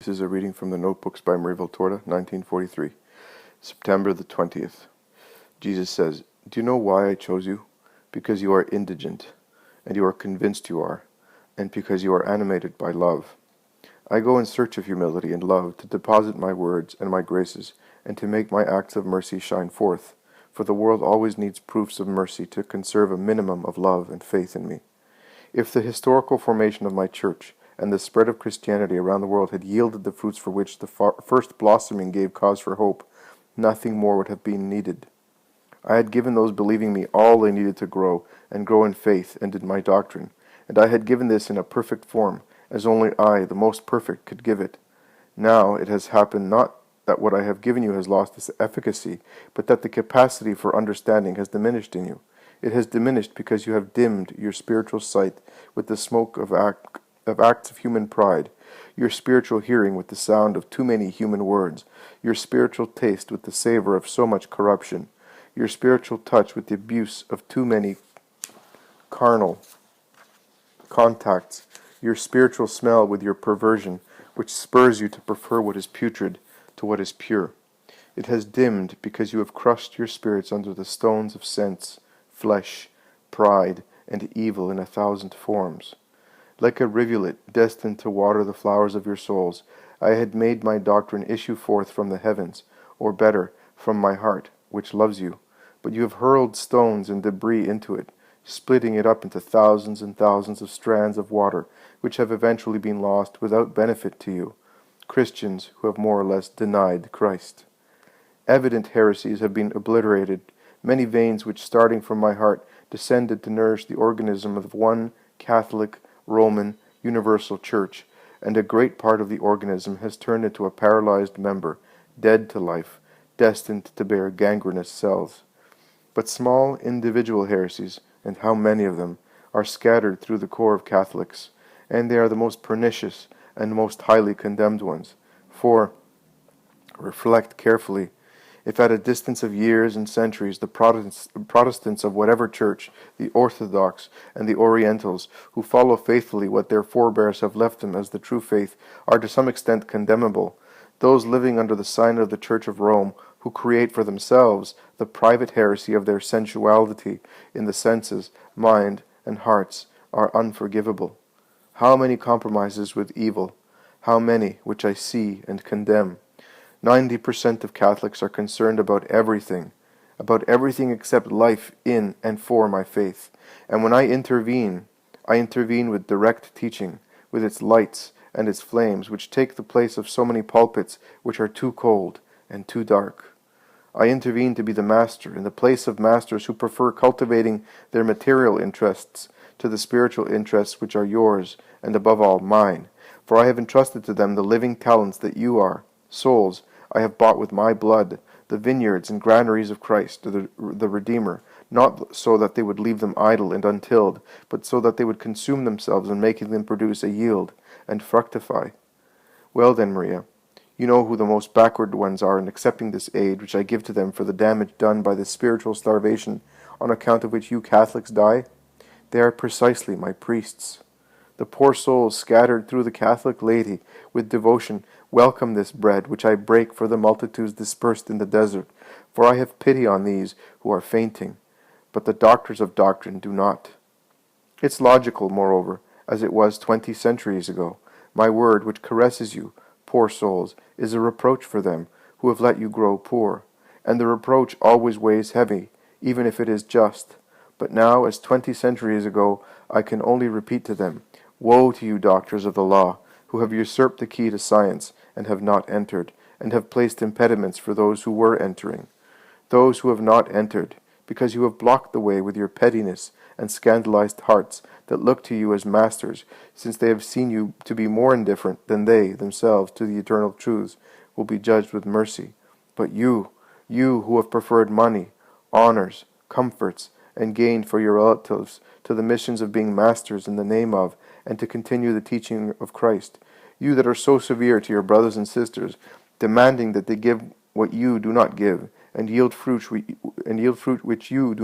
This is a reading from the Notebooks by Marie Valtorta, 1943, September the 20th. Jesus says, "Do you know why I chose you? Because you are indigent, and you are convinced you are, and because you are animated by love. I go in search of humility and love to deposit my words and my graces, and to make my acts of mercy shine forth, for the world always needs proofs of mercy to conserve a minimum of love and faith in me. If the historical formation of my church and the spread of Christianity around the world had yielded the fruits for which the first blossoming gave cause for hope, nothing more would have been needed. I had given those believing me all they needed to grow, and grow in faith and in my doctrine, and I had given this in a perfect form, as only I, the most perfect, could give it. Now it has happened not that what I have given you has lost its efficacy, but that the capacity for understanding has diminished in you. It has diminished because you have dimmed your spiritual sight with the smoke of acts of human pride, your spiritual hearing with the sound of too many human words, your spiritual taste with the savor of so much corruption, your spiritual touch with the abuse of too many carnal contacts, your spiritual smell with your perversion, which spurs you to prefer what is putrid to what is pure. It has dimmed because you have crushed your spirits under the stones of sense, flesh, pride, and evil in 1,000 forms. Like a rivulet destined to water the flowers of your souls, I had made my doctrine issue forth from the heavens, or better, from my heart, which loves you. But you have hurled stones and debris into it, splitting it up into thousands and thousands of strands of water, which have eventually been lost without benefit to you, Christians who have more or less denied Christ. Evident heresies have been obliterated, many veins which, starting from my heart, descended to nourish the organism of one Catholic, Roman, universal church, and a great part of the organism has turned into a paralyzed member, dead to life, destined to bear gangrenous cells. But small individual heresies, and how many of them, are scattered through the core of Catholics, and they are the most pernicious and most highly condemned ones. For, reflect carefully, if at a distance of years and centuries the Protestants of whatever church, the Orthodox and the Orientals, who follow faithfully what their forebears have left them as the true faith, are to some extent condemnable, those living under the sign of the Church of Rome, who create for themselves the private heresy of their sensuality in the senses, mind, and hearts, are unforgivable. How many compromises with evil, how many which I see and condemn. 90% of Catholics are concerned about everything except life in and for my faith. And when I intervene with direct teaching, with its lights and its flames, which take the place of so many pulpits which are too cold and too dark. I intervene to be the master, in the place of masters who prefer cultivating their material interests to the spiritual interests which are yours, and above all, mine. For I have entrusted to them the living talents that you are, souls I have bought with my blood, the vineyards and granaries of Christ, the Redeemer, not so that they would leave them idle and untilled, but so that they would consume themselves in making them produce a yield and fructify. Well then, Maria, you know who the most backward ones are in accepting this aid which I give to them for the damage done by the spiritual starvation on account of which you Catholics die? They are precisely my priests. The poor souls scattered through the Catholic laity with devotion welcome this bread which I break for the multitudes dispersed in the desert, for I have pity on these who are fainting, but the doctors of doctrine do not. It's logical, moreover, as it was 20 centuries ago. My word, which caresses you, poor souls, is a reproach for them who have let you grow poor, and the reproach always weighs heavy, even if it is just. But now, as 20 centuries ago, I can only repeat to them, woe to you, doctors of the law, who have usurped the key to science and have not entered, and have placed impediments for those who were entering. Those who have not entered, because you have blocked the way with your pettiness and scandalized hearts that look to you as masters, since they have seen you to be more indifferent than they themselves to the eternal truths, will be judged with mercy. But you who have preferred money, honors, comforts, and gain for your relatives to the missions of being masters in the name of, and to continue the teaching of Christ, you that are so severe to your brothers and sisters, demanding that they give what you do not give, and yield fruit which you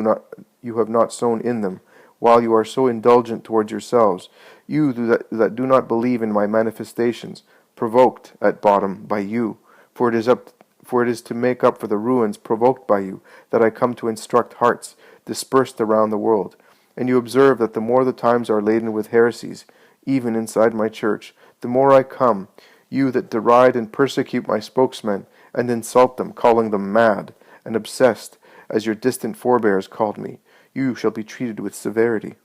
have not sown in them, while you are so indulgent towards yourselves, you that do not believe in my manifestations, provoked at bottom by you, for it is to make up for the ruins provoked by you that I come to instruct hearts dispersed around the world. And you observe that the more the times are laden with heresies, even inside my church, the more I come, you that deride and persecute my spokesmen, and insult them, calling them mad and obsessed, as your distant forebears called me, you shall be treated with severity.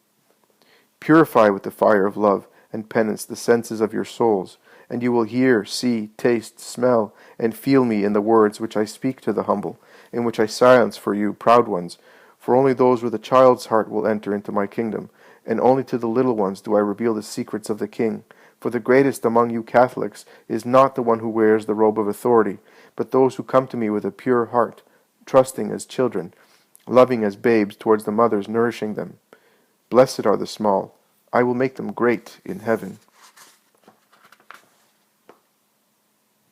Purify with the fire of love and penance the senses of your souls, and you will hear, see, taste, smell, and feel me in the words which I speak to the humble, in which I silence for you proud ones. For only those with a child's heart will enter into my kingdom, and only to the little ones do I reveal the secrets of the King. For the greatest among you Catholics is not the one who wears the robe of authority, but those who come to me with a pure heart, trusting as children, loving as babes towards the mothers nourishing them. Blessed are the small. I will make them great in heaven.